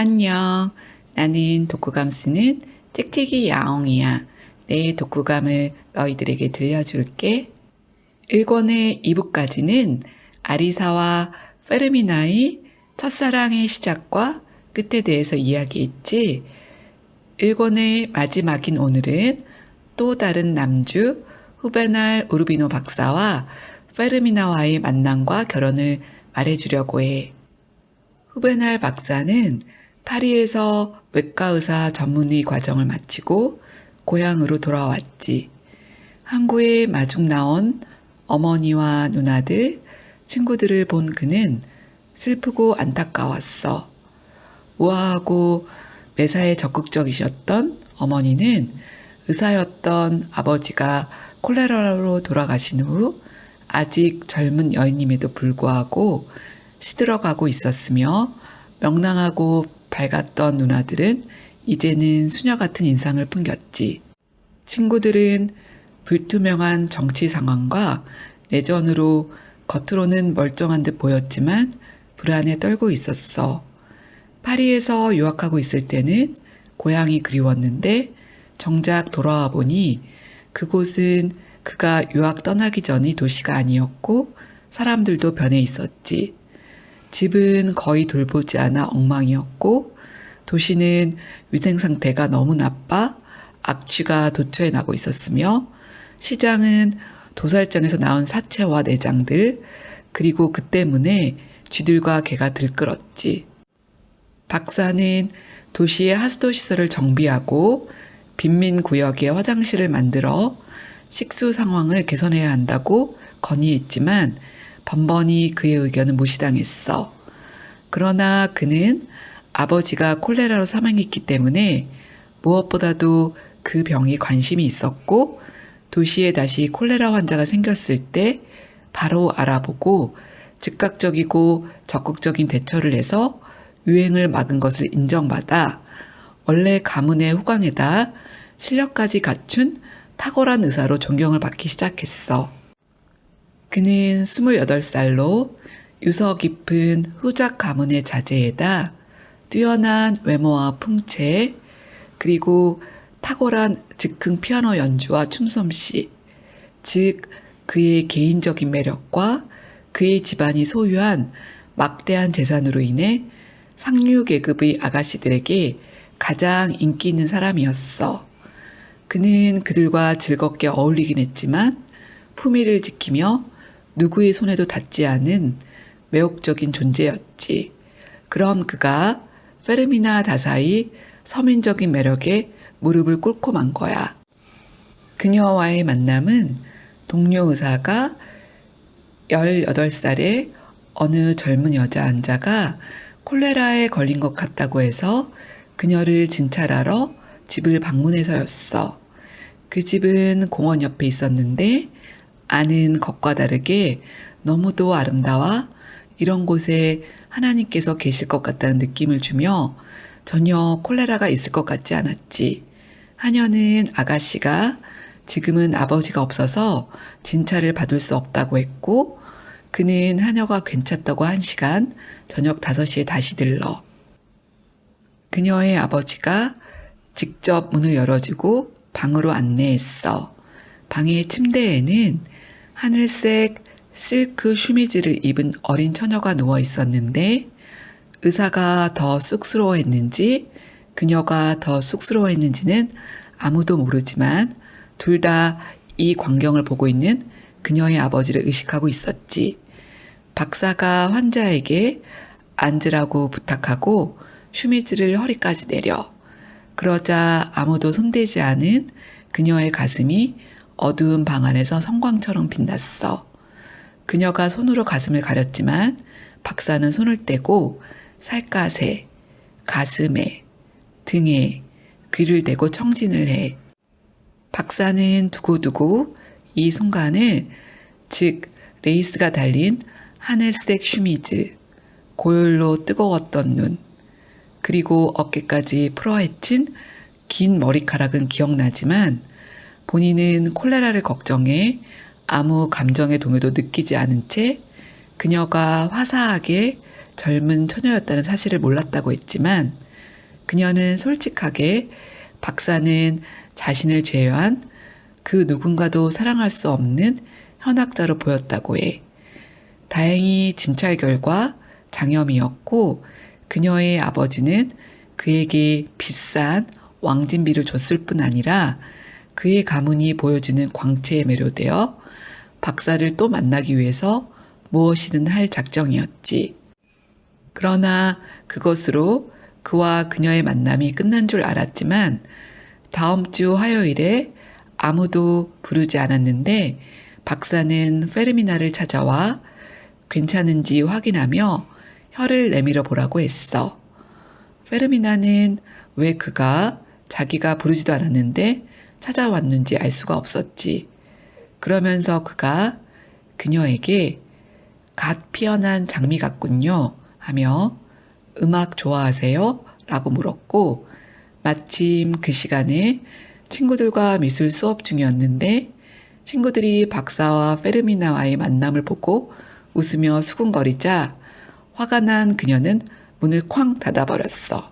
안녕. 나는 독후감 쓰는 틱틱이 야옹이야. 내 독후감을 너희들에게 들려줄게. 1권의 2부까지는 아리사와 페르미나의 첫사랑의 시작과 끝에 대해서 이야기했지. 1권의 마지막인 오늘은 또 다른 남주 후베날 우르비노 박사와 페르미나와의 만남과 결혼을 말해주려고 해. 후베날 박사는 파리에서 외과의사 전문의 과정을 마치고 고향으로 돌아왔지. 항구에 마중 나온 어머니와 누나들, 친구들을 본 그는 슬프고 안타까웠어. 우아하고 매사에 적극적이셨던 어머니는 의사였던 아버지가 콜레라로 돌아가신 후 아직 젊은 여인임에도 불구하고 시들어가고 있었으며 명랑하고 밝았던 누나들은 이제는 수녀 같은 인상을 풍겼지. 친구들은 불투명한 정치 상황과 내전으로 겉으로는 멀쩡한 듯 보였지만 불안에 떨고 있었어. 파리에서 유학하고 있을 때는 고향이 그리웠는데 정작 돌아와 보니 그곳은 그가 유학 떠나기 전의 도시가 아니었고 사람들도 변해 있었지. 집은 거의 돌보지 않아 엉망이었고 도시는 위생 상태가 너무 나빠 악취가 도처에 나고 있었으며 시장은 도살장에서 나온 사체와 내장들 그리고 그 때문에 쥐들과 개가 들끓었지. 박사는 도시의 하수도 시설을 정비하고 빈민구역에 화장실을 만들어 식수 상황을 개선해야 한다고 건의했지만 번번이 그의 의견은 무시당했어. 그러나 그는 아버지가 콜레라로 사망했기 때문에 무엇보다도 그 병에 관심이 있었고 도시에 다시 콜레라 환자가 생겼을 때 바로 알아보고 즉각적이고 적극적인 대처를 해서 유행을 막은 것을 인정받아 원래 가문의 후광에다 실력까지 갖춘 탁월한 의사로 존경을 받기 시작했어. 그는 28살로 유서 깊은 후작 가문의 자제에다 뛰어난 외모와 풍채 그리고 탁월한 즉흥 피아노 연주와 춤솜씨, 즉 그의 개인적인 매력과 그의 집안이 소유한 막대한 재산으로 인해 상류 계급의 아가씨들에게 가장 인기 있는 사람이었어. 그는 그들과 즐겁게 어울리긴 했지만 품위를 지키며 누구의 손에도 닿지 않은 매혹적인 존재였지. 그런 그가 페르미나 다사의 서민적인 매력에 무릎을 꿇고 만 거야. 그녀와의 만남은 동료 의사가 18살의 어느 젊은 여자 환자가 콜레라에 걸린 것 같다고 해서 그녀를 진찰하러 집을 방문해서였어. 그 집은 공원 옆에 있었는데 아는 것과 다르게 너무도 아름다워 이런 곳에 하나님께서 계실 것 같다는 느낌을 주며 전혀 콜레라가 있을 것 같지 않았지. 하녀는 아가씨가 지금은 아버지가 없어서 진찰을 받을 수 없다고 했고 그는 하녀가 괜찮다고 한 시간 저녁 5시에 다시 들러. 그녀의 아버지가 직접 문을 열어주고 방으로 안내했어. 방의 침대에는 하늘색 실크 슈미즈를 입은 어린 처녀가 누워 있었는데 의사가 더 쑥스러워했는지 그녀가 더 쑥스러워했는지는 아무도 모르지만 둘 다 이 광경을 보고 있는 그녀의 아버지를 의식하고 있었지. 박사가 환자에게 앉으라고 부탁하고 슈미즈를 허리까지 내려. 그러자 아무도 손대지 않은 그녀의 가슴이 어두운 방 안에서 성광처럼 빛났어. 그녀가 손으로 가슴을 가렸지만 박사는 손을 떼고 살갗에, 가슴에, 등에 귀를 대고 청진을 해. 박사는 두고두고 이 순간을 즉 레이스가 달린 하늘색 슈미즈, 고열로 뜨거웠던 눈, 그리고 어깨까지 풀어헤친 긴 머리카락은 기억나지만 본인은 콜레라를 걱정해 아무 감정의 동요도 느끼지 않은 채 그녀가 화사하게 젊은 처녀였다는 사실을 몰랐다고 했지만 그녀는 솔직하게 박사는 자신을 제외한 그 누군가도 사랑할 수 없는 현학자로 보였다고 해. 다행히 진찰 결과 장염이었고 그녀의 아버지는 그에게 비싼 왕진비를 줬을 뿐 아니라 그의 가문이 보여주는 광채에 매료되어 박사를 또 만나기 위해서 무엇이든 할 작정이었지. 그러나 그것으로 그와 그녀의 만남이 끝난 줄 알았지만 다음 주 화요일에 아무도 부르지 않았는데 박사는 페르미나를 찾아와 괜찮은지 확인하며 혀를 내밀어 보라고 했어. 페르미나는 왜 그가 자기가 부르지도 않았는데 찾아왔는지 알 수가 없었지. 그러면서 그가 그녀에게 갓 피어난 장미 같군요 하며 음악 좋아하세요? 라고 물었고 마침 그 시간에 친구들과 미술 수업 중이었는데 친구들이 박사와 페르미나와의 만남을 보고 웃으며 수군거리자 화가 난 그녀는 문을 쾅 닫아버렸어.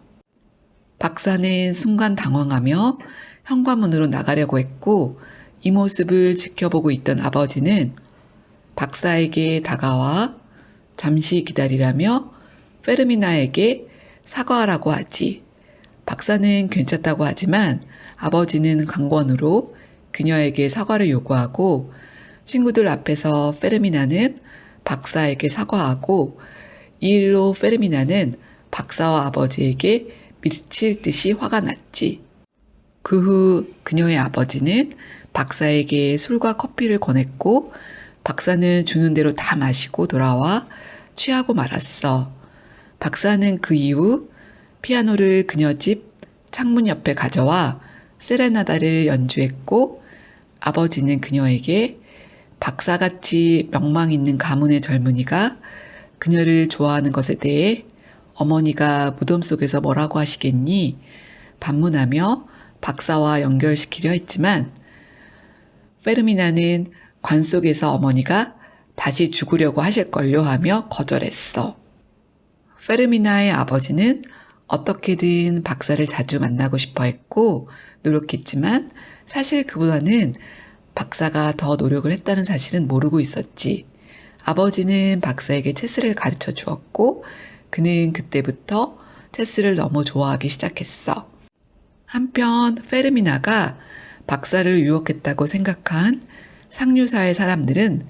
박사는 순간 당황하며 현관문으로 나가려고 했고 이 모습을 지켜보고 있던 아버지는 박사에게 다가와 잠시 기다리라며 페르미나에게 사과하라고 하지. 박사는 괜찮다고 하지만 아버지는 강권으로 그녀에게 사과를 요구하고 친구들 앞에서 페르미나는 박사에게 사과하고 이 일로 페르미나는 박사와 아버지에게 미칠 듯이 화가 났지. 그 후 그녀의 아버지는 박사에게 술과 커피를 권했고 박사는 주는 대로 다 마시고 돌아와 취하고 말았어. 박사는 그 이후 피아노를 그녀 집 창문 옆에 가져와 세레나다를 연주했고 아버지는 그녀에게 박사같이 명망 있는 가문의 젊은이가 그녀를 좋아하는 것에 대해 어머니가 무덤 속에서 뭐라고 하시겠니? 반문하며 박사와 연결시키려 했지만 페르미나는 관 속에서 어머니가 다시 죽으려고 하실걸요 하며 거절했어. 페르미나의 아버지는 어떻게든 박사를 자주 만나고 싶어 했고 노력했지만 사실 그보다는 박사가 더 노력을 했다는 사실은 모르고 있었지. 아버지는 박사에게 체스를 가르쳐 주었고 그는 그때부터 체스를 너무 좋아하기 시작했어. 한편 페르미나가 박사를 유혹했다고 생각한 상류사의 사람들은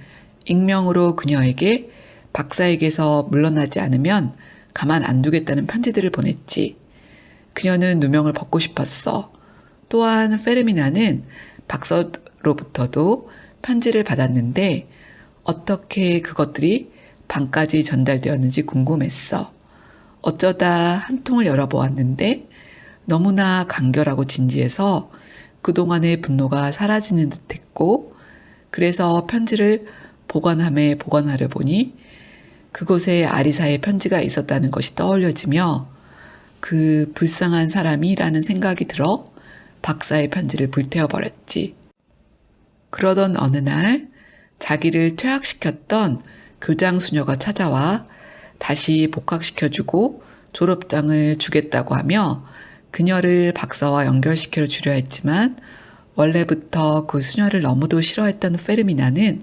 익명으로 그녀에게 박사에게서 물러나지 않으면 가만 안 두겠다는 편지들을 보냈지. 그녀는 누명을 벗고 싶었어. 또한 페르미나는 박사로부터도 편지를 받았는데 어떻게 그것들이 방까지 전달되었는지 궁금했어. 어쩌다 한 통을 열어보았는데 너무나 간결하고 진지해서 그동안의 분노가 사라지는 듯했고 그래서 편지를 보관하려 보니 그곳에 아리사의 편지가 있었다는 것이 떠올려지며 그 불쌍한 사람이라는 생각이 들어 박사의 편지를 불태워버렸지. 그러던 어느 날 자기를 퇴학시켰던 교장 수녀가 찾아와 다시 복학시켜주고 졸업장을 주겠다고 하며 그녀를 박사와 연결시켜 주려 했지만 원래부터 그 수녀를 너무도 싫어했던 페르미나는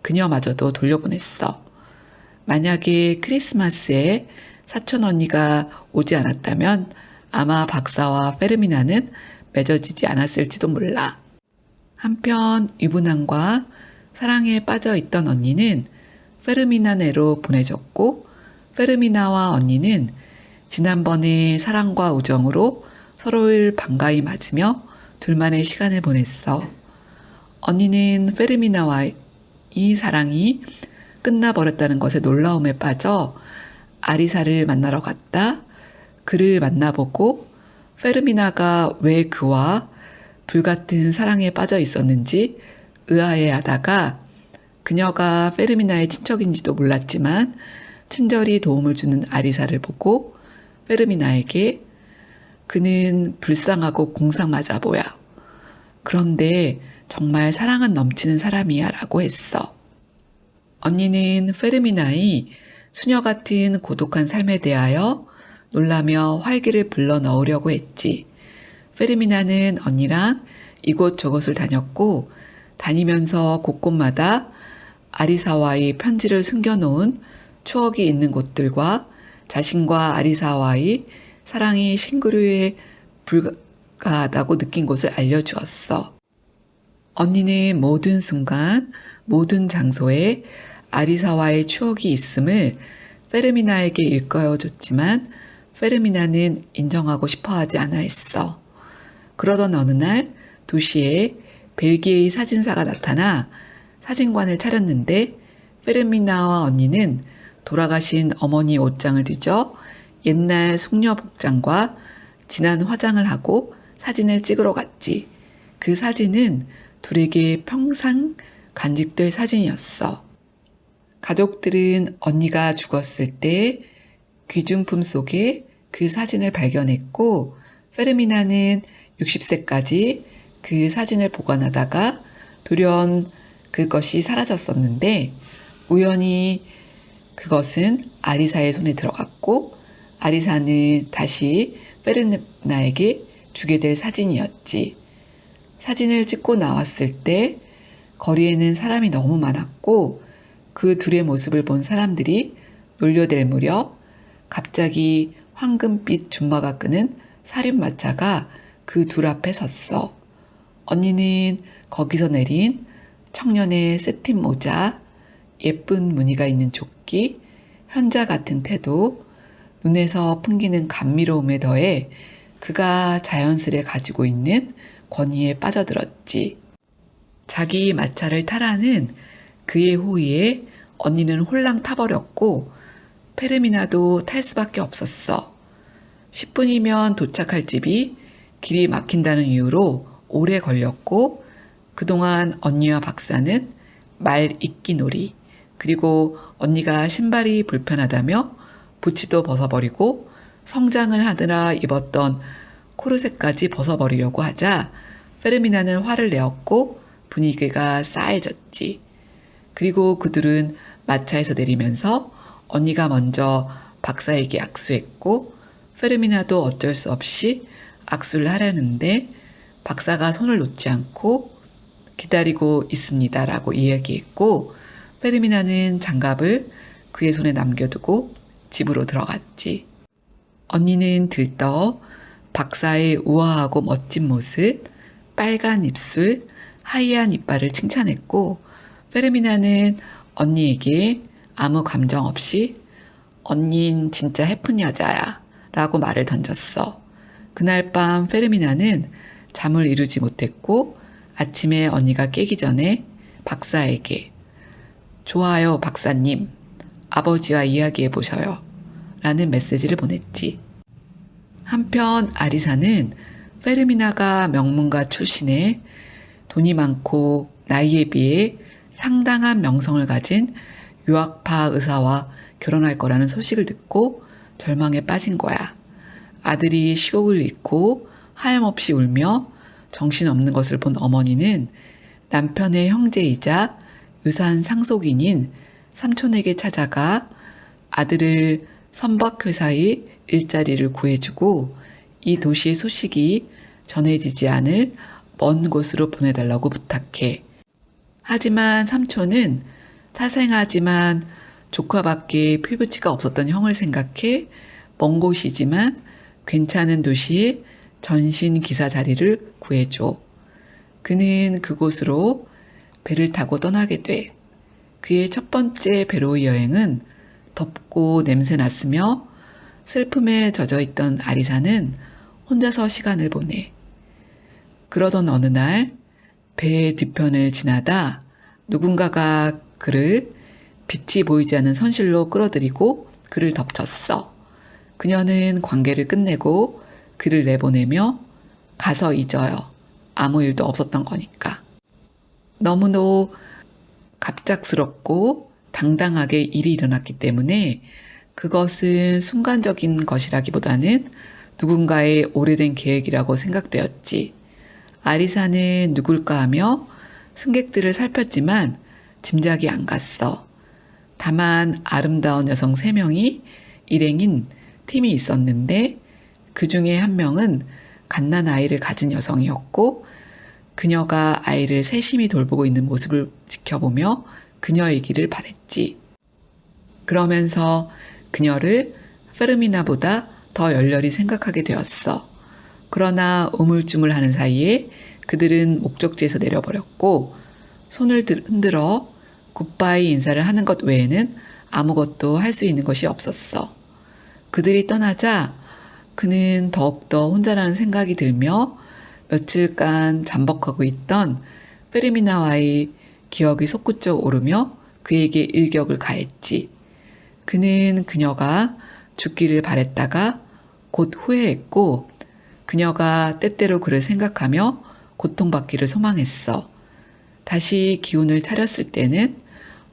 그녀마저도 돌려보냈어. 만약에 크리스마스에 사촌 언니가 오지 않았다면 아마 박사와 페르미나는 맺어지지 않았을지도 몰라. 한편 유부남과 사랑에 빠져 있던 언니는 페르미나네로 보내졌고 페르미나와 언니는 지난번에 사랑과 우정으로 서로를 반가이 맞으며 둘만의 시간을 보냈어. 언니는 페르미나와의 이 사랑이 끝나버렸다는 것에 놀라움에 빠져 아리사를 만나러 갔다. 그를 만나보고 페르미나가 왜 그와 불같은 사랑에 빠져 있었는지 의아해하다가 그녀가 페르미나의 친척인지도 몰랐지만 친절히 도움을 주는 아리사를 보고 페르미나에게 그는 불쌍하고 공상맞아 보여. 그런데 정말 사랑은 넘치는 사람이야 라고 했어. 언니는 페르미나의 수녀 같은 고독한 삶에 대하여 놀라며 활기를 불러 넣으려고 했지. 페르미나는 언니랑 이곳저곳을 다녔고 다니면서 곳곳마다 아리사와의 편지를 숨겨놓은 추억이 있는 곳들과 자신과 아리사와의 사랑이 싱그루에 불가하다고 느낀 곳을 알려주었어. 언니는 모든 순간, 모든 장소에 아리사와의 추억이 있음을 페르미나에게 일깨워줬지만 페르미나는 인정하고 싶어하지 않아 했어. 그러던 어느 날 도시에 벨기에의 사진사가 나타나 사진관을 차렸는데 페르미나와 언니는 돌아가신 어머니 옷장을 뒤져 옛날 숙녀 복장과 진한 화장을 하고 사진을 찍으러 갔지. 그 사진은 둘에게 평생 간직될 사진이었어. 가족들은 언니가 죽었을 때 귀중품 속에 그 사진을 발견했고 페르미나는 60세까지 그 사진을 보관하다가 돌연 그것이 사라졌었는데 우연히 그것은 아리사의 손에 들어갔고 아리사는 다시 페르미나에게 주게 될 사진이었지. 사진을 찍고 나왔을 때 거리에는 사람이 너무 많았고 그 둘의 모습을 본 사람들이 놀려댈 무렵 갑자기 황금빛 줌마가 끄는 살인마차가 그 둘 앞에 섰어. 언니는 거기서 내린 청년의 세틴 모자, 예쁜 무늬가 있는 조끼, 현자 같은 태도, 눈에서 풍기는 감미로움에 더해 그가 자연스레 가지고 있는 권위에 빠져들었지. 자기 마차를 타라는 그의 호의에 언니는 홀랑 타버렸고 페르미나도 탈 수밖에 없었어. 10분이면 도착할 집이 길이 막힌다는 이유로 오래 걸렸고 그동안 언니와 박사는 말 잇기 놀이 그리고 언니가 신발이 불편하다며 부츠도 벗어버리고 성장을 하느라 입었던 코르셋까지 벗어버리려고 하자 페르미나는 화를 내었고 분위기가 싸해졌지. 그리고 그들은 마차에서 내리면서 언니가 먼저 박사에게 악수했고 페르미나도 어쩔 수 없이 악수를 하려는데 박사가 손을 놓지 않고 기다리고 있습니다라고 이야기했고 페르미나는 장갑을 그의 손에 남겨두고 집으로 들어갔지. 언니는 들떠 박사의 우아하고 멋진 모습, 빨간 입술, 하얀 이빨을 칭찬했고 페르미나는 언니에게 아무 감정 없이 언닌 진짜 해픈 여자야 라고 말을 던졌어. 그날 밤 페르미나는 잠을 이루지 못했고 아침에 언니가 깨기 전에 박사에게 좋아요 박사님 아버지와 이야기해 보셔요 라는 메시지를 보냈지. 한편 아리사는 페르미나가 명문가 출신에 돈이 많고 나이에 비해 상당한 명성을 가진 유학파 의사와 결혼할 거라는 소식을 듣고 절망에 빠진 거야. 아들이 시곡을 잃고 하염없이 울며 정신없는 것을 본 어머니는 남편의 형제이자 유산 상속인인 삼촌에게 찾아가 아들을 선박회사의 일자리를 구해주고 이 도시의 소식이 전해지지 않을 먼 곳으로 보내달라고 부탁해. 하지만 삼촌은 사생하지만 조카밖에 필부치가 없었던 형을 생각해 먼 곳이지만 괜찮은 도시에 전신 기사 자리를 구해줘. 그는 그곳으로 배를 타고 떠나게 돼. 그의 첫 번째 배로의 여행은 덥고 냄새났으며 슬픔에 젖어있던 아리사는 혼자서 시간을 보내. 그러던 어느 날 배의 뒤편을 지나다 누군가가 그를 빛이 보이지 않는 선실로 끌어들이고 그를 덮쳤어. 그녀는 관계를 끝내고 그를 내보내며 가서 잊어요. 아무 일도 없었던 거니까. 너무도 갑작스럽고 당당하게 일이 일어났기 때문에 그것은 순간적인 것이라기보다는 누군가의 오래된 계획이라고 생각되었지. 아리사는 누굴까 하며 승객들을 살폈지만 짐작이 안 갔어. 다만 아름다운 여성 3명이 일행인 팀이 있었는데 그 중에 한 명은 갓난아이를 가진 여성이었고 그녀가 아이를 세심히 돌보고 있는 모습을 지켜보며 그녀이기를 바랬지. 그러면서 그녀를 페르미나보다 더 열렬히 생각하게 되었어. 그러나 우물쭈물하는 사이에 그들은 목적지에서 내려버렸고 손을 흔들어 굿바이 인사를 하는 것 외에는 아무것도 할 수 있는 것이 없었어. 그들이 떠나자 그는 더욱더 혼자라는 생각이 들며 며칠간 잠복하고 있던 페르미나와의 기억이 솟구쳐 오르며 그에게 일격을 가했지. 그는 그녀가 죽기를 바랬다가 곧 후회했고 그녀가 때때로 그를 생각하며 고통받기를 소망했어. 다시 기운을 차렸을 때는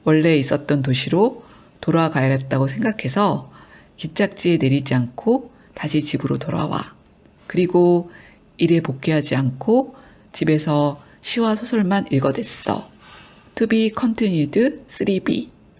원래 있었던 도시로 돌아가야겠다고 생각해서 기착지에 내리지 않고 다시 집으로 돌아와. 그리고 일에 복귀하지 않고 집에서 시와 소설만 읽어댔어. To be continued 3B